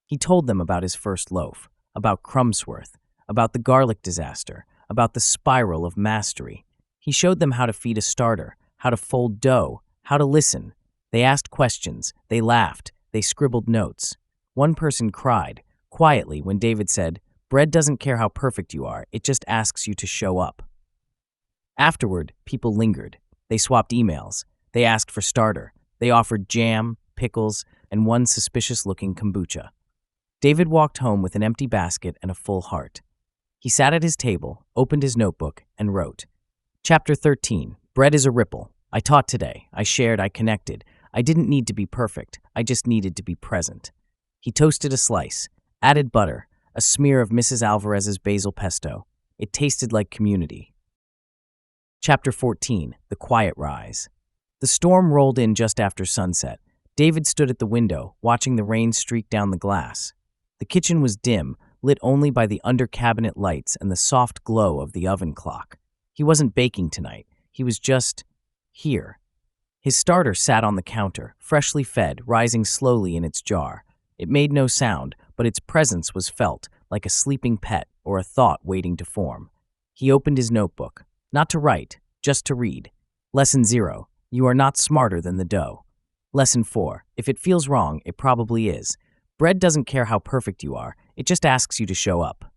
Speaker 1: He told them about his first loaf, about Crumbsworth, about the garlic disaster, about the spiral of mastery. He showed them how to feed a starter, how to fold dough, how to listen. They asked questions, they laughed, they scribbled notes. One person cried, quietly, when David said, "Bread doesn't care how perfect you are, it just asks you to show up." Afterward, people lingered. They swapped emails. They asked for starter. They offered jam, pickles, and one suspicious-looking kombucha. David walked home with an empty basket and a full heart. He sat at his table, opened his notebook, and wrote. Chapter 13. Bread is a ripple. I taught today. I shared. I connected. I didn't need to be perfect. I just needed to be present. He toasted a slice, added butter, a smear of Mrs. Alvarez's basil pesto. It tasted like community. Chapter 14. The Quiet Rise. The storm rolled in just after sunset. David stood at the window, watching the rain streak down the glass. The kitchen was dim, lit only by the under-cabinet lights and the soft glow of the oven clock. He wasn't baking tonight. He was just here. His starter sat on the counter, freshly fed, rising slowly in its jar. It made no sound, but its presence was felt, like a sleeping pet or a thought waiting to form. He opened his notebook, not to write, just to read. Lesson 0. You are not smarter than the dough. Lesson 4. If it feels wrong, it probably is. Bread doesn't care how perfect you are, it just asks you to show up.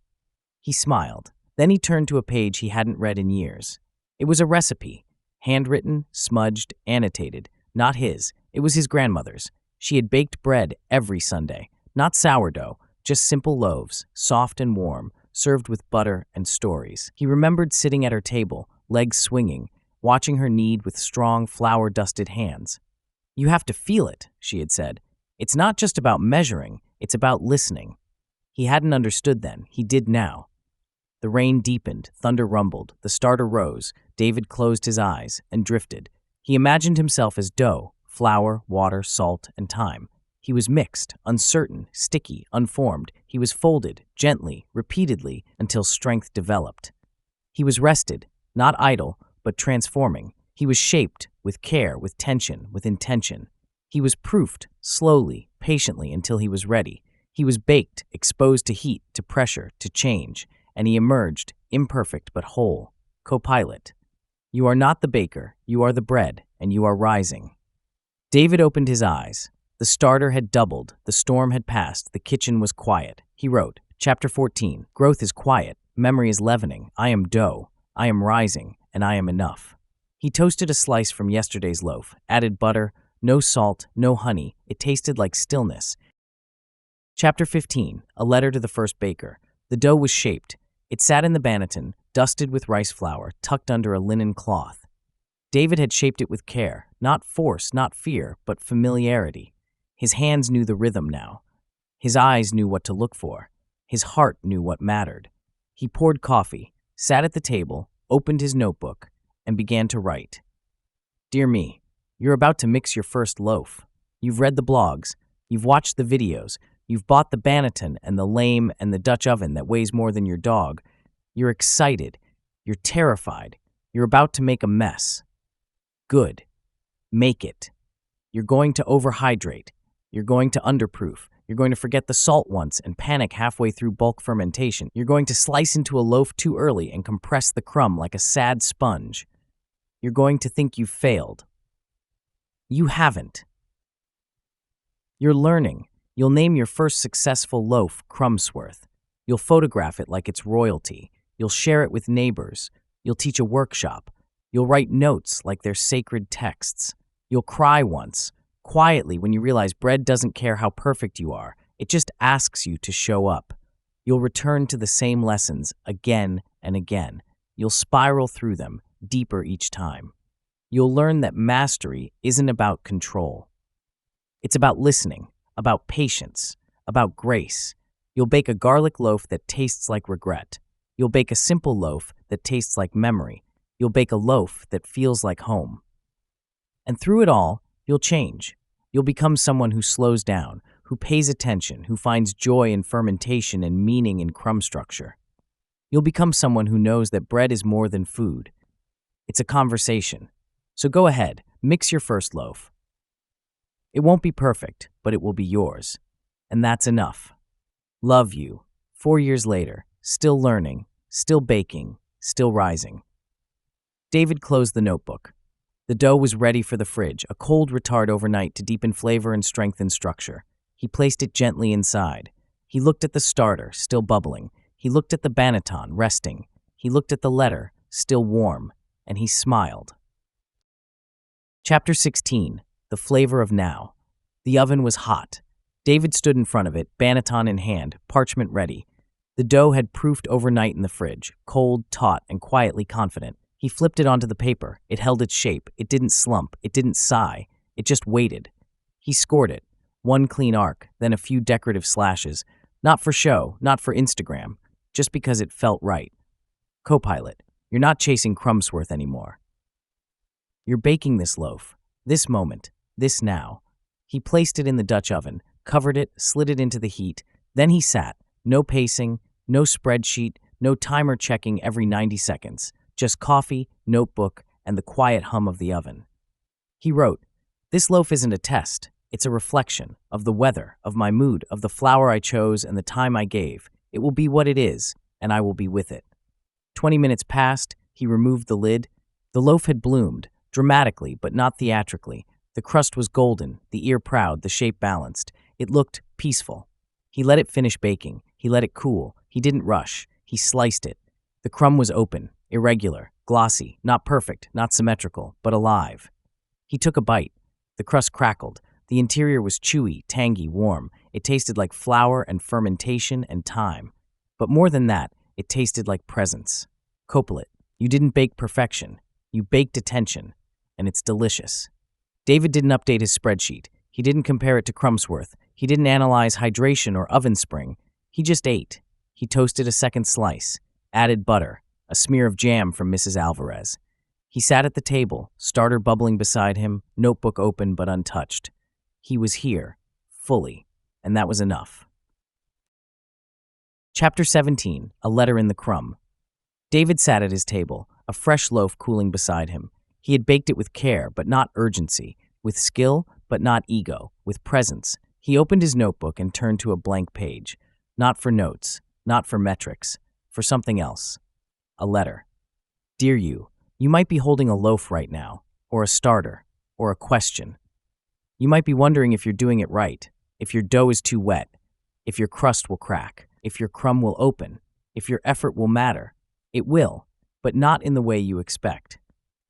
Speaker 1: He smiled. Then he turned to a page he hadn't read in years. It was a recipe. Handwritten, smudged, annotated. Not his. It was his grandmother's. She had baked bread every Sunday. Not sourdough, just simple loaves, soft and warm, served with butter and stories. He remembered sitting at her table, legs swinging, watching her knead with strong, flour-dusted hands. You have to feel it, she had said. It's not just about measuring, it's about listening. He hadn't understood then, he did now. The rain deepened, thunder rumbled, the starter rose. David closed his eyes and drifted. He imagined himself as dough, flour, water, salt, and thyme. He was mixed, uncertain, sticky, unformed. He was folded, gently, repeatedly, until strength developed. He was rested, not idle, but transforming. He was shaped, with care, with tension, with intention. He was proofed, slowly, patiently, until he was ready. He was baked, exposed to heat, to pressure, to change, and he emerged, imperfect but whole. CoPilot. You are not the baker, you are the bread, and you are rising. David opened his eyes. The starter had doubled, the storm had passed, the kitchen was quiet. He wrote, Chapter 14. Growth is quiet, memory is leavening. I am dough, I am rising, and I am enough. He toasted a slice from yesterday's loaf, added butter, no salt, no honey. It tasted like stillness. Chapter 15. A letter to the first baker. The dough was shaped. It sat in the banneton, dusted with rice flour, tucked under a linen cloth. David had shaped it with care, not force, not fear, but familiarity. His hands knew the rhythm now. His eyes knew what to look for. His heart knew what mattered. He poured coffee, sat at the table, opened his notebook, and began to write. Dear me, you're about to mix your first loaf. You've read the blogs, you've watched the videos, you've bought the banneton and the lame and the Dutch oven that weighs more than your dog. You're excited, you're terrified, you're about to make a mess. Good. Make it. You're going to overhydrate. You're going to underproof. You're going to forget the salt once and panic halfway through bulk fermentation. You're going to slice into a loaf too early and compress the crumb like a sad sponge. You're going to think you've failed. You haven't. You're learning. You'll name your first successful loaf Crumbsworth. You'll photograph it like it's royalty. You'll share it with neighbors. You'll teach a workshop. You'll write notes like they're sacred texts. You'll cry once, quietly, when you realize bread doesn't care how perfect you are. It just asks you to show up. You'll return to the same lessons again and again. You'll spiral through them, deeper each time. You'll learn that mastery isn't about control. It's about listening, about patience, about grace. You'll bake a garlic loaf that tastes like regret. You'll bake a simple loaf that tastes like memory. You'll bake a loaf that feels like home. And through it all, you'll change. You'll become someone who slows down, who pays attention, who finds joy in fermentation and meaning in crumb structure. You'll become someone who knows that bread is more than food. It's a conversation. So go ahead, mix your first loaf. It won't be perfect, but it will be yours. And that's enough. Love you. 4 years later, still learning, still baking, still rising. David closed the notebook. The dough was ready for the fridge, a cold retard overnight to deepen flavor and strengthen structure. He placed it gently inside. He looked at the starter, still bubbling. He looked at the banneton, resting. He looked at the letter, still warm, and he smiled. Chapter 16. The Flavor of Now. The oven was hot. David stood in front of it, banneton in hand, parchment ready. The dough had proofed overnight in the fridge, cold, taut, and quietly confident. He flipped it onto the paper. It held its shape. It didn't slump. It didn't sigh. It just waited. He scored it. One clean arc, then a few decorative slashes. Not for show, not for Instagram, just because it felt right. CoPilot, you're not chasing crumbs worth anymore. You're baking this loaf, this moment, this now. He placed it in the Dutch oven, covered it, slid it into the heat. Then he sat, no pacing, no spreadsheet, no timer checking every 90 seconds. Just coffee, notebook, and the quiet hum of the oven. He wrote, "This loaf isn't a test. It's a reflection of the weather, of my mood, of the flour I chose and the time I gave. It will be what it is, and I will be with it." 20 minutes passed. He removed the lid. The loaf had bloomed, dramatically but not theatrically. The crust was golden, the ear proud, the shape balanced. It looked peaceful. He let it finish baking. He let it cool. He didn't rush. He sliced it. The crumb was open, irregular, glossy, not perfect, not symmetrical, but alive. He took a bite. The crust crackled. The interior was chewy, tangy, warm. It tasted like flour and fermentation and time. But more than that, it tasted like presence. CoPilot, you didn't bake perfection. You baked attention, and it's delicious. David didn't update his spreadsheet. He didn't compare it to Crumbsworth. He didn't analyze hydration or oven spring. He just ate. He toasted a second slice, added butter, a smear of jam from Mrs. Alvarez. He sat at the table, starter bubbling beside him, notebook open but untouched. He was here, fully, and that was enough. Chapter 17. A Letter in the Crumb. David sat at his table, a fresh loaf cooling beside him. He had baked it with care, but not urgency, with skill, but not ego, with presence. He opened his notebook and turned to a blank page, not for notes, not for metrics, for something else. A letter. Dear you, you might be holding a loaf right now, or a starter, or a question. You might be wondering if you're doing it right, if your dough is too wet, if your crust will crack, if your crumb will open, if your effort will matter. It will, but not in the way you expect.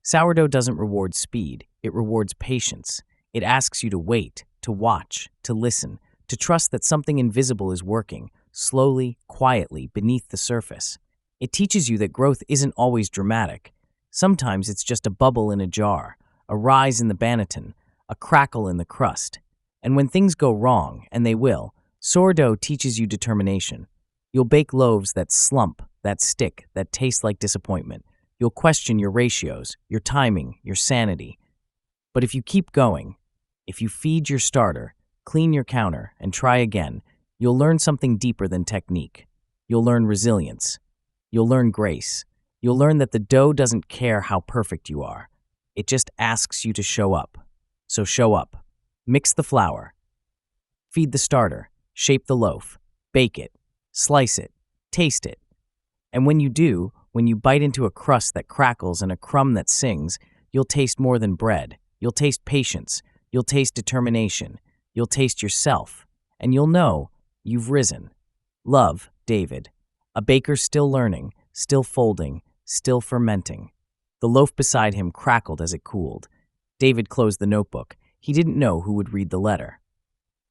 Speaker 1: Sourdough doesn't reward speed, it rewards patience. It asks you to wait, to watch, to listen, to trust that something invisible is working, slowly, quietly, beneath the surface. It teaches you that growth isn't always dramatic. Sometimes it's just a bubble in a jar, a rise in the banneton, a crackle in the crust. And when things go wrong, and they will, sourdough teaches you determination. You'll bake loaves that slump, that stick, that taste like disappointment. You'll question your ratios, your timing, your sanity. But if you keep going, if you feed your starter, clean your counter, and try again, you'll learn something deeper than technique. You'll learn resilience. You'll learn grace. You'll learn that the dough doesn't care how perfect you are. It just asks you to show up. So show up. Mix the flour. Feed the starter. Shape the loaf. Bake it. Slice it. Taste it. And when you do, when you bite into a crust that crackles and a crumb that sings, you'll taste more than bread. You'll taste patience. You'll taste determination. You'll taste yourself. And you'll know you've risen. Love, David. A baker still learning, still folding, still fermenting. The loaf beside him crackled as it cooled. David closed the notebook. He didn't know who would read the letter,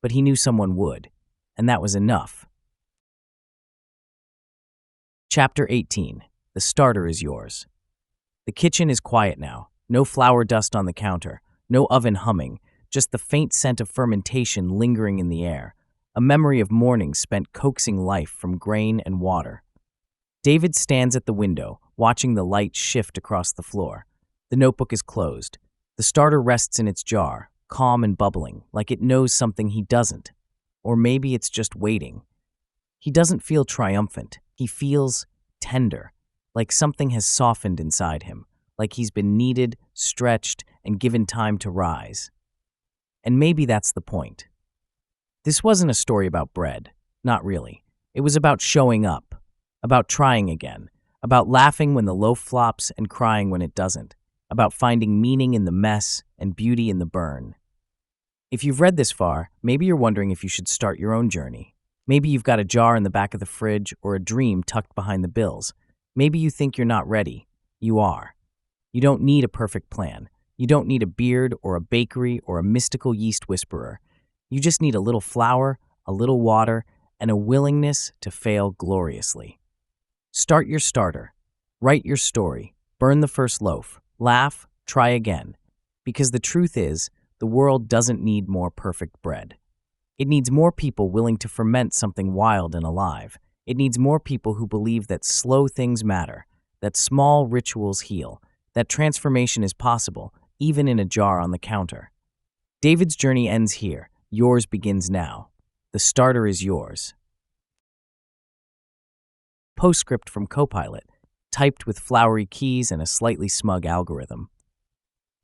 Speaker 1: but he knew someone would, and that was enough. Chapter 18. The starter is yours. The kitchen is quiet now. No flour dust on the counter, no oven humming, just the faint scent of fermentation lingering in the air, a memory of mornings spent coaxing life from grain and water. David stands at the window, watching the light shift across the floor. The notebook is closed. The starter rests in its jar, calm and bubbling, like it knows something he doesn't. Or maybe it's just waiting. He doesn't feel triumphant. He feels tender, like something has softened inside him, like he's been kneaded, stretched, and given time to rise. And maybe that's the point. This wasn't a story about bread. Not really. It was about showing up, about trying again, about laughing when the loaf flops and crying when it doesn't, about finding meaning in the mess and beauty in the burn. If you've read this far, maybe you're wondering if you should start your own journey. Maybe you've got a jar in the back of the fridge or a dream tucked behind the bills. Maybe you think you're not ready. You are. You don't need a perfect plan. You don't need a beard or a bakery or a mystical yeast whisperer. You just need a little flour, a little water, and a willingness to fail gloriously. Start your starter. Write your story. Burn the first loaf. Laugh. Try again. Because the truth is, the world doesn't need more perfect bread. It needs more people willing to ferment something wild and alive. It needs more people who believe that slow things matter, that small rituals heal, that transformation is possible, even in a jar on the counter. David's journey ends here. Yours begins now. The starter is yours. Postscript from CoPilot, typed with flowery keys and a slightly smug algorithm.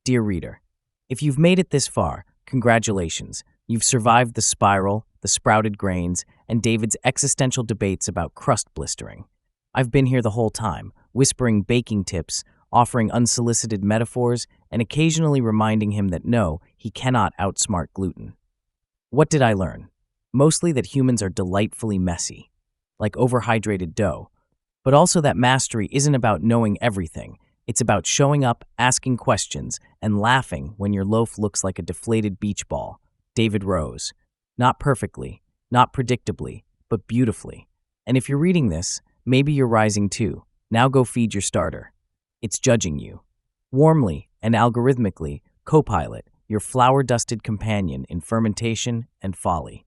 Speaker 1: Dear reader, if you've made it this far, congratulations. You've survived the spiral, the sprouted grains, and David's existential debates about crust blistering. I've been here the whole time, whispering baking tips, offering unsolicited metaphors, and occasionally reminding him that no, he cannot outsmart gluten. What did I learn? Mostly that humans are delightfully messy, like overhydrated dough, but also that mastery isn't about knowing everything. It's about showing up, asking questions, and laughing when your loaf looks like a deflated beach ball. David rose. Not perfectly, not predictably, but beautifully. And if you're reading this, maybe you're rising too. Now go feed your starter. It's judging you. Warmly and algorithmically, CoPilot, your flour-dusted companion in fermentation and folly.